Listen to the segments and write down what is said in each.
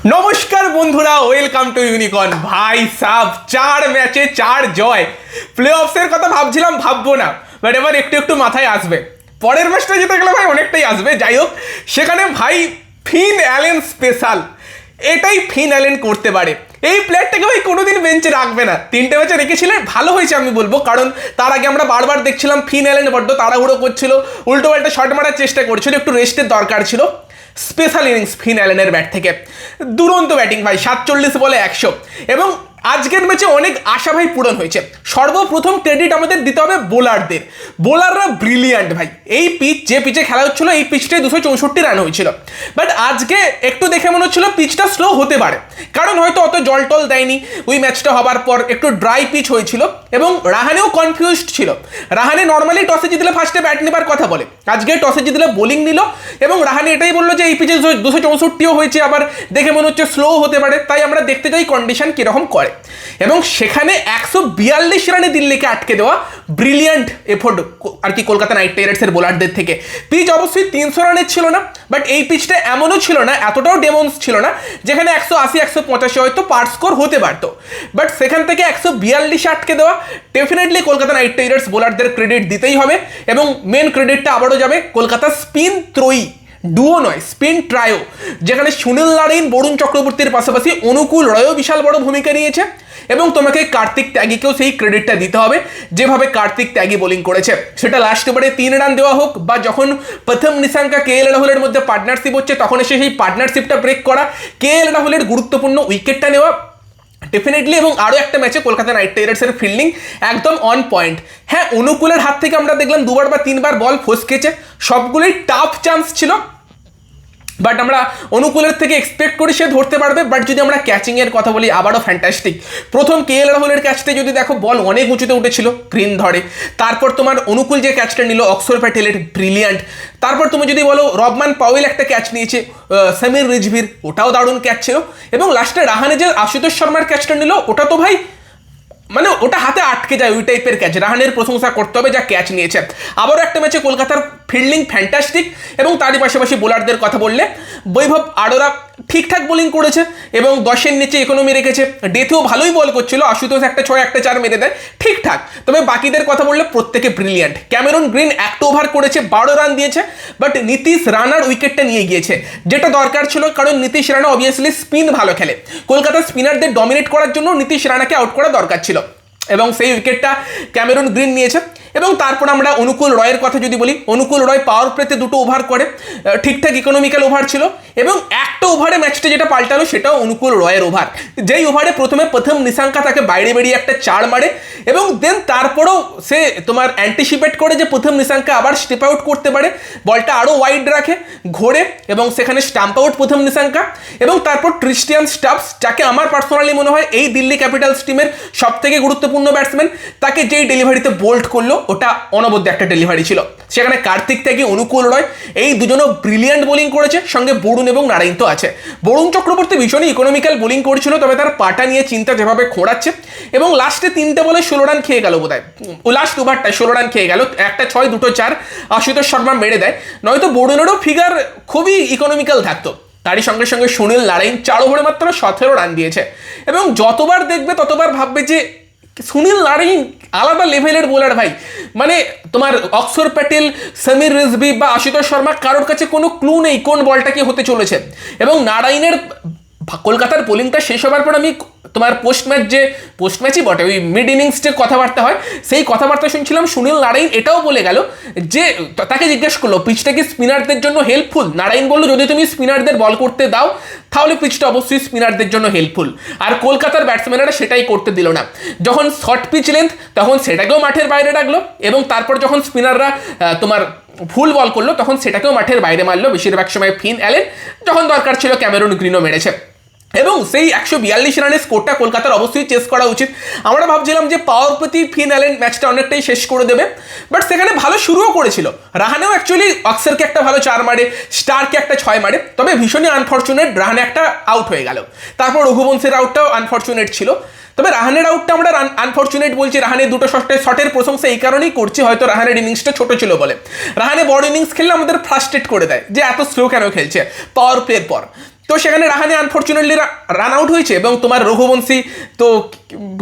নমস্কার বন্ধুরা, welcome to unicorn. ভাই সাব 4 ম্যাচে 4 জয়। প্লে অফসের কথা ভাবছিলাম ভাববো না, বাট এবার একটু একটু মাথায় আসবে। পরের ম্যাচটা যেতে গেলে ভাই অনেকটাই আসবে। যাই হোক, সেখানে ভাই ফিন অ্যালেন স্পেশাল, এটাই ফিন অ্যালেন করতে পারে। এই প্লেয়ারটাকে ভাই কোনোদিন বেঞ্চে রাখবে না। 3টে ম্যাচে রেখেছিলেন, ভালো হয়েছে আমি বলবো, কারণ তার আগে আমরা বারবার দেখছিলাম ফিন অ্যালেন বড্ড তাড়াহুড়ো করছিল, উল্টো পাল্টা শট মারার চেষ্টা করছিল, একটু রেস্টের দরকার ছিল। স্পেশাল ইনিংস ফিন অ্যালেনের ব্যাট থেকে, দুরন্ত ব্যাটিং ভাই, 47 বলে 100। এবং আজকের ম্যাচে অনেক আশা ভাই পূরণ হয়েছে। সর্বপ্রথম ক্রেডিট আমাদের দিতে হবে বোলারদের। বোলাররা ব্রিলিয়ান্ট ভাই। এই পিচ, যে পিচে খেলা হচ্ছিল, এই পিচটায় 264 রান হয়েছিল। বাট আজকে একটু দেখে মনে হচ্ছিল পিচটা স্লো হতে পারে, কারণ হয়তো অত জল টল দেয়নি। ওই ম্যাচটা হবার পর একটু ড্রাই পিচ হয়েছিল এবং রাহানেও কনফিউজড ছিল। রাহানে নর্মালি টসে জিতলে ফার্স্টে ব্যাট নেবার কথা বলে, আজকে টসে জিতলে বোলিং নিল এবং রাহানে এটাই বললো যে এই পিচে 264ও হয়েছে, আবার দেখে মনে হচ্ছে স্লো হতে পারে, তাই আমরা দেখতে চাই কন্ডিশন কীরকম করে। এবং সেখানে 142 রানে দিল্লিকে আটকে দেওয়া ব্রিলিয়ান্ট এফোর্ট আর কি কলকাতা নাইট রাইডার্সের বোলারদের থেকে। পিচ অবশ্যই 300 রানের ছিল না, বাট এই পিচটা এমনও ছিল না, এতটাও ডেমন্স ছিল না যেখানে 180 185 হয়তো পার স্কোর হতে পারতো। বাট সেখান থেকে 142 আটকে দেওয়া, ডেফিনেটলি কলকাতা নাইট রাইডার্স বোলারদের ক্রেডিট দিতেই হবে। এবং মেন ক্রেডিটটা আবারও যাবে কলকাতা স্পিন ত্রয়ী, ডুও নয়, স্পিন ট্রায়ো, যেখানে সুনীল নারাইন, বরুণ চক্রবর্তীর পাশাপাশি অনুকূল রয়ও বিশাল বড় ভূমিকা নিয়েছে। এবং তোমাকে কার্তিক ত্যাগীকেও সেই ক্রেডিটটা দিতে হবে, যেভাবে কার্তিক ত্যাগী বোলিং করেছে, সেটা লাস্ট ওভারে 3 রান দেওয়া হোক, বা যখন প্রথম নিশাঙ্কা KL রাহুলের মধ্যে পার্টনারশিপ হচ্ছে তখন এসে সেই পার্টনারশিপটা ব্রেক করা, KL রাহুলের গুরুত্বপূর্ণ উইকেটটা নেওয়া, ডেফিনেটলি। এবং আরও একটা ম্যাচে কলকাতা নাইট রাইডার্সের ফিল্ডিং একদম অন পয়েন্ট। হ্যাঁ, অনুকূলের হাত থেকে আমরা দেখলাম 2বার বা 3বার বল ফসকেছে, সবগুলোই টাফ চান্স ছিল, বাট আমরা অনুকূলের থেকে এক্সপেক্ট করি সে ধরতে পারবে। বাট যদি আমরা ক্যাচিংয়ের কথা বলি, আবারও ফ্যান্টাস্টিক। প্রথম KL রাহুলের ক্যাচটা যদি দেখো, বল অনেক উঁচুতে উঠেছিল, গ্রিন ধরে। তারপর তোমার অনুকূল যে ক্যাচটা নিল অক্ষর প্যাটেলের, ব্রিলিয়ান্ট। তারপর তুমি যদি বলো রবমান পাওয়েল একটা ক্যাচ নিয়েছে, সমীর রিজভির, ওটাও দারুণ ক্যাচ ছিল। এবং লাস্টে রাহানে যে আশুতোষ শর্মার ক্যাচটা নিল, ওটা তো ভাই মানে ওটা হাতে আটকে যায়, ওই টাইপের ক্যাচ। রাহানের প্রশংসা করতে হবে যা ক্যাচ নিয়েছে। আবারও একটা ম্যাচে কলকাতার ফিল্ডিং ফ্যান্টাস্টিক। এবং তারই পাশাপাশি বোলারদের কথা বললে, বৈভব আরোরা ঠিকঠাক বোলিং করেছে এবং 10-এর নিচে ইকোনমি রেখেছে। ডেথেও ভালোই বল করছিল, আশুতোষ একটা 6 একটা 4 মেরে দেয়, ঠিকঠাক। তবে বাকিদের কথা বললে প্রত্যেকে ব্রিলিয়ান্ট। ক্যামেরন গ্রিন একটা ওভার করেছে, 12 রান দিয়েছে, বাট নীতিশ রানার উইকেটটা নিয়ে গিয়েছে, যেটা দরকার ছিল, কারণ নীতিশ রানা অবভিয়াসলি স্পিন ভালো খেলে। কলকাতার স্পিনারদের ডমিনেট করার জন্য নীতিশ রানাকে আউট করা দরকার ছিল, এবং সেই উইকেটটা ক্যামেরন গ্রিন নিয়েছে। এবং তারপর আমরা অনুকূল রয়ের কথা যদি বলি, অনুকূল রয় পাওয়ার প্লেতে 2টো ওভার করে, ঠিকঠাক ইকোনমিক্যাল ওভার ছিল। এবং একটা ওভারে ম্যাচটা যেটা পাল্টালো সেটাও অনুকূল রয়ের ওভার, যেই ওভারে প্রথম নিশাঙ্কা তাকে বাইরে বেরিয়ে একটা 4 মারে, এবং দেন তারপরেও সে তোমার অ্যান্টিসিপেট করে যে প্রথম নিশাঙ্কা আবার স্টেপ আউট করতে পারে, বলটা আরও ওয়াইড রাখে, ঘোরে, এবং সেখানে স্টাম্প আউট প্রথম নিশাঙ্কা। এবং তারপর ক্রিস্টিয়ান স্টাবস, যাকে আমার পার্সোনালি মনে হয় এই দিল্লি ক্যাপিটালস টিমের সবথেকে গুরুত্বপূর্ণ ব্যাটসম্যান, তাকে যেই ডেলিভারিতে বোল্ড করলো, ওটা অনবদ্য একটা ডেলিভারি ছিল। সেখানে কার্তিক ত্যাগী, অনুকূল রয়, এই দুজনও ব্রিলিয়ান্ট বোলিং করেছে, সঙ্গে বরুণ এবং নারাইন তো আছে। বরুণ চক্রবর্তী ভীষণই ইকোনমিক্যাল বোলিং করেছিল, তবে তার পাটা নিয়ে চিন্তা যেভাবে খোঁড়াচ্ছে। এবং লাস্টে 3টে বলে 16 রান খেয়ে গেল বোধহয়, ও লাস্ট ওভারটায় 16 রান খেয়ে গেল, একটা 6 2টো 4 আশুতোষ শর্মা মেরে দেয়, নয়তো বরুণেরও ফিগার খুবই ইকোনমিক্যাল থাকতো। তারই সঙ্গে সঙ্গে সুনীল নারাইন 4 ওভারে মাত্র 17 রান দিয়েছে। এবং যতবার দেখবে ততবার ভাববে যে সুনীল নারাইন আলাদা লেভেলের বোলার ভাই। মানে তোমার অক্ষর প্যাটেল, সমীর রিজভি বা আশুতোষ শর্মা, কারোর কাছে কোনো ক্লু নেই কোন বলটা কি হতে চলেছে। এবং নারাইনের কলকাতার বোলিংটা শেষ হবার পর আমি তোমার পোস্ট ম্যাচই বটে, ওই মিড ইনিংস যে কথাবার্তা হয়, সেই কথাবার্তা শুনছিলাম। সুনীল নারাইন এটাও বলে গেল যে, তাকে জিজ্ঞেস করলো পিচটা কি স্পিনারদের জন্য হেল্পফুল, নারাইন বললো যদি তুমি স্পিনারদের বল করতে দাও তাহলে পিচটা অবশ্যই স্পিনারদের জন্য হেল্পফুল। আর কলকাতার ব্যাটসম্যানেরা সেটাই করতে দিল না। যখন শর্ট পিচ লেন্থ, তখন সেটাকেও মাঠের বাইরে রাখলো, এবং তারপর যখন স্পিনাররা তোমার ভুল বল করলো, তখন সেটাকেও মাঠের বাইরে মারলো, বেশিরভাগ সময় ফিন অ্যালেন, যখন দরকার ছিল ক্যামেরন গ্রিনও মেরেছে। এবং সেই 142 রানের স্কোরটা কলকাতার অবশ্যই চেস করা উচিত। আমরা ভাবছিলাম যে পাওয়ার প্রতি ফিন অ্যালেন ম্যাচটা অনেকটাই শেষ করে দেবে, বাট সেখানে ভালো শুরুও করেছিল। রাহানেও অ্যাকচুয়ালি অক্সারকে একটা ভালো 4 মারে, স্টারকে একটা 6 মারে, তবে ভীষণই আনফর্চুনেট রাহানে একটা আউট হয়ে গেল। তারপর রঘুবংশের আউটটাও আনফর্চুনেট ছিল। তবে রাহানের আউটটা আমরা আনফর্চুনেট বলছি, রাহানের দুটো শটের প্রশংসা এই কারণেই করছি, হয়তো রাহানের ইনিংসটা ছোট ছিল বলে। রাহানে বড় ইনিংস খেললে আমাদের ফ্রাস্ট্রেট করে দেয় যে এত স্লো কেন খেলছে পাওয়ার প্লের পর। তো সেখানে রাহানে আনফর্চুনেটলি রান আউট হয়েছে, এবং তোমার রঘুবংশী তো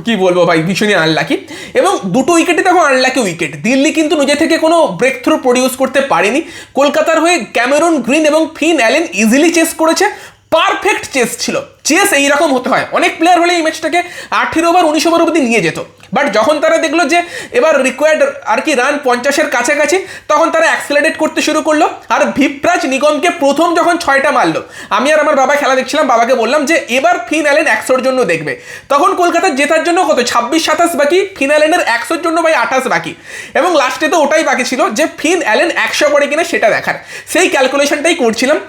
কি বলবো ভাই, ভীষণই আনলাকি, এবং দুটো উইকেটই দেখো আনলাকি উইকেট। দিল্লি কিন্তু নিজে থেকে কোনো ব্রেক থ্রু প্রডিউস করতে পারেনি। কলকাতার হয়ে ক্যামেরন গ্রিন এবং ফিন অ্যালেন ইজিলি চেস করেছে, পারফেক্ট চেস ছিল। চেস এইরকম হতে হয়, অনেক প্লেয়ার হলে এই ম্যাচটাকে 18 ওভার 19 ওভার অবধি নিয়ে যেত, বাট যখন তারা দেখলো যে এবার রিকোয়ার্ড আর কি রান 50-এর কাছাকাছি, তখন তারা অ্যাক্সেলারেট করতে শুরু করলো। আর ভিপ্রাজ নিগমকে প্রথম যখন 6টা মারলো, আমি আর আমার বাবা খেলা দেখছিলাম, বাবাকে বললাম যে এবার ফিন অ্যালেন 100-র জন্য দেখবে। তখন কলকাতার জেতার জন্য কত 26-27 বাকি, ফিন অ্যালেনের 100-র জন্য ভাই 28 বাকি, এবং লাস্টে তো ওটাই বাকি ছিল যে ফিন অ্যালেন 100 করে কিনা সেটা দেখার, সেই ক্যালকুলেশনটাই করছিলাম।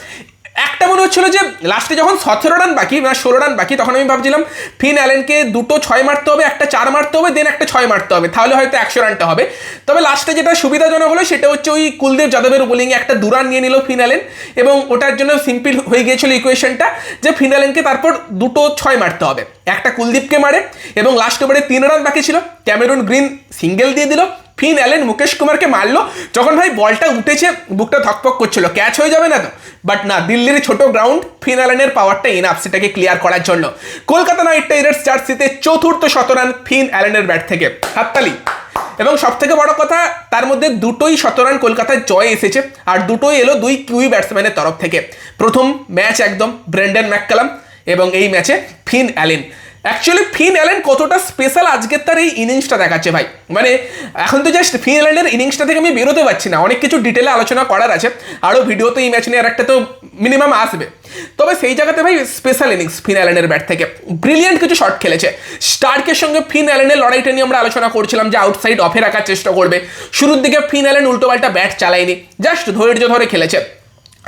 একটা মনে হচ্ছিল যে লাস্টে যখন 17 রান বাকি না 16 রান বাকি, তখন আমি ভাবছিলাম ফিন অ্যালেনকে 2টো 6 মারতে হবে, একটা 4 মারতে হবে, দেন একটা 6 মারতে হবে, তাহলে হয়তো 100 রানটা হবে। তবে লাস্টে যেটা সুবিধাজনক হলো সেটা হচ্ছে ওই কুলদীপ যাদবের বোলিংয়ে একটা 2 রান নিয়ে নিল ফিন অ্যালেন, এবং ওটার জন্য সিম্পল হয়ে গিয়েছিল ইকুয়েশনটা যে ফিন অ্যালেনকে তারপর 2টো 6 মারতে হবে, একটা কুলদীপকে মারে, এবং লাস্ট ওভারে 3 রান বাকি ছিল, ক্যামেরন গ্রিন সিঙ্গেল দিয়ে দিল, ফিন অ্যালেন মুকেশ কুমারকে মারলো। যখন ভাই বলটা উঠেছে বুকটা ধকপক করছিল, ক্যাচ হয়ে যাবে না তো, বাট না, দিল্লির ছোট গ্রাউন্ড, ফিন অ্যালেনের পাওয়ারটা ইনাফ সেটাকে ক্লিয়ার করার জন্য। কলকাতা নাইট রাইডার্স জার্সিতে 4র্থ শতরান ফিন অ্যালেনের ব্যাট থেকে, হাততালি। এবং সব থেকে বড় কথা, তার মধ্যে দুটোই শতরান কলকাতার জয় এসেছে, আর দুটোই এলো 2 কিউই ব্যাটসম্যানের তরফ থেকে। প্রথম ম্যাচ একদম ব্রেন্ডন ম্যাককালাম, এবং এই ম্যাচে Finn Allen. Actually Finn Allen কতটা স্পেশাল আজকের তার এই ইনিংসটা দেখাচ্ছে ভাই, মানে এখন তো জাস্ট ফিন অ্যালেনের ইনিংসটা থেকে আমি বেরোতে পারছি না, অনেক কিছু ডিটেলে আলোচনা করার আছে, আরও ভিডিও তো এই ম্যাচ নিয়ে আর একটা তো মিনিমাম আসবে। তবে সেই জায়গাতে ভাই স্পেশাল ইনিংস ফিন অ্যালেনের ব্যাট থেকে, ব্রিলিয়েন্ট কিছু শট খেলেছে। স্টার্কের সঙ্গে ফিন অ্যালেনের লড়াইটা নিয়ে আমরা আলোচনা করছিলাম যে আউটসাইড অফে রাখার চেষ্টা করবে, শুরুর দিকে ফিন অ্যালেন উল্টোপাল্টা ব্যাট চালায়নি, জাস্ট ধৈর্য ধরে খেলেছে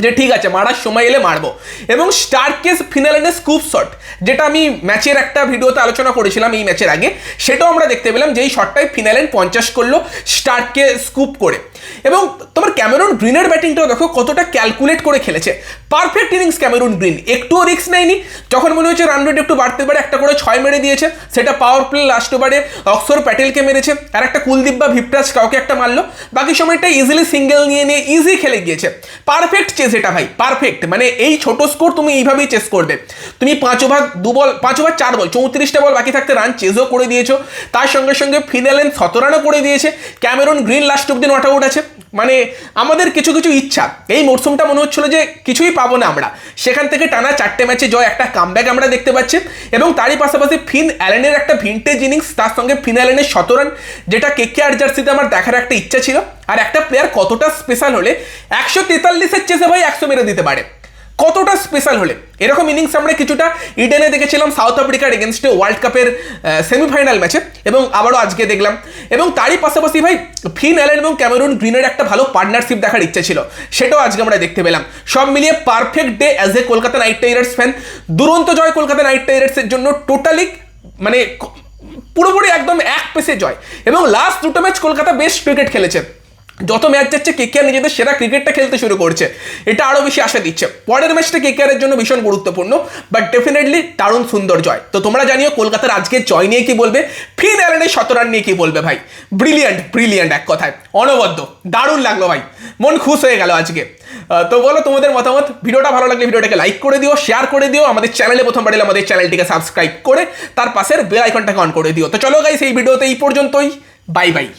যে ঠিক আছে মারার সময় এলে মারবো। এবং স্টার্কের ফিন অ্যালেনের স্কুপ শট, যেটা আমি ম্যাচের একটা ভিডিওতে আলোচনা করেছিলাম এই ম্যাচের আগে, সেটাও আমরা দেখতে পেলাম যে এই শটটাই ফিন অ্যালেন 50 করলো স্টার্ককে স্কুপ করে। এবং তোমার ক্যামেরন গ্রিনের ব্যাটিংটাও দেখো কতটা ক্যালকুলেট করে খেলেছে, পারফেক্ট ইনিংস ক্যামেরন গ্রিন, একটুও রিস্ক নেয়নি। যখন মনে হচ্ছে রান রেট একটু বাড়তে পারে, একটা করে 6 মেরে দিয়েছে, সেটা পাওয়ার প্লে লাস্ট ওভারে অক্ষর প্যাটেলকে মেরেছে, আর একটা কুলদীপ বা ভিপ্রাজ কাউকে একটা মারলো, বাকি সময়টা ইজিলি সিঙ্গেল নিয়ে ইজি খেলে গিয়েছে। পারফেক্ট চেস এটা ভাই, পারফেক্ট, মানে এই ছোট স্কোর তুমি এইভাবেই চেস করবে। তুমি 5 ওভার 4 বল 34টা বল বাকি থাকতে রান চেজও করে দিয়েছো, তার সঙ্গে সঙ্গে ফিন অ্যালেন 17 রানও করে দিয়েছে, ক্যামেরন গ্রিন লাস্ট অব্দি নট আউট আছে। মানে আমাদের কিছু কিছু ইচ্ছা, এই মরশুমটা মনে হচ্ছিল যে কিছুই পাবো না আমরা, সেখান থেকে টানা 4টে ম্যাচে জয়, একটা কামব্যাক আমরা দেখতে পাচ্ছি। এবং তারই পাশাপাশি ফিন অ্যালেনের একটা ভিন্টেজ ইনিংস, তার সঙ্গে ফিন অ্যালেনের 17 রান, যেটা কেকেআর জার্সিতে আমার দেখার একটা ইচ্ছা ছিল। আর একটা প্লেয়ার কতটা স্পেশাল হলে 143-এর চেসে ভাই 100 মেরে দিতে পারে, কতটা স্পেশাল হলে। এরকম ইনিংস আমরা কিছুটা ইডেনে দেখেছিলাম সাউথ আফ্রিকার এগেনস্টে ওয়ার্ল্ড কাপের সেমিফাইনাল ম্যাচে, এবং আবারও আজকে দেখলাম। এবং তারই পাশাপাশি ভাই ফিন অ্যালেন এবং ক্যামেরন গ্রিনের একটা ভালো পার্টনারশিপ দেখার ইচ্ছা ছিল, সেটাও আজকে আমরা দেখতে পেলাম। সব মিলিয়ে perfect day as a Kolkata night Riders fan. দুরন্ত জয় কলকাতা নাইট রাইডার্সের জন্য, টোটালি মানে পুরোপুরি একদম এক পেসে জয়। এবং লাস্ট 2টো ম্যাচ কলকাতা বেস্ট ক্রিকেট খেলেছে, যত ম্যাচ যাচ্ছে কেকেআর নিজেদের সেরা ক্রিকেটটা খেলতে শুরু করছে, এটা আরও বেশি আশা দিচ্ছে। পরের ম্যাচটা কেকেআরের জন্য ভীষণ গুরুত্বপূর্ণ, বাট ডেফিনেটলি দারুণ সুন্দর জয়। তো তোমরা জানিও কলকাতার আজকের জয় নিয়ে কি বলবে, ফিন অ্যালেনের 17 রান নিয়ে কি বলবে ভাই। ব্রিলিয়ান্ট এক কথায়, অনবদ্য, দারুণ লাগলো ভাই, মন খুশ হয়ে গেল আজকে। তো বলো তোমাদের মতামত। ভিডিওটা ভালো লাগলে ভিডিওটাকে লাইক করে দিও, শেয়ার করে দিও, আমাদের চ্যানেলে প্রথমবার এলে আমাদের চ্যানেলটিকে সাবস্ক্রাইব করে তার পাশের বেল আইকনটাকে অন করে দিও। তো চলো গাইস, এই ভিডিওতে এই পর্যন্তই, বাই বাই।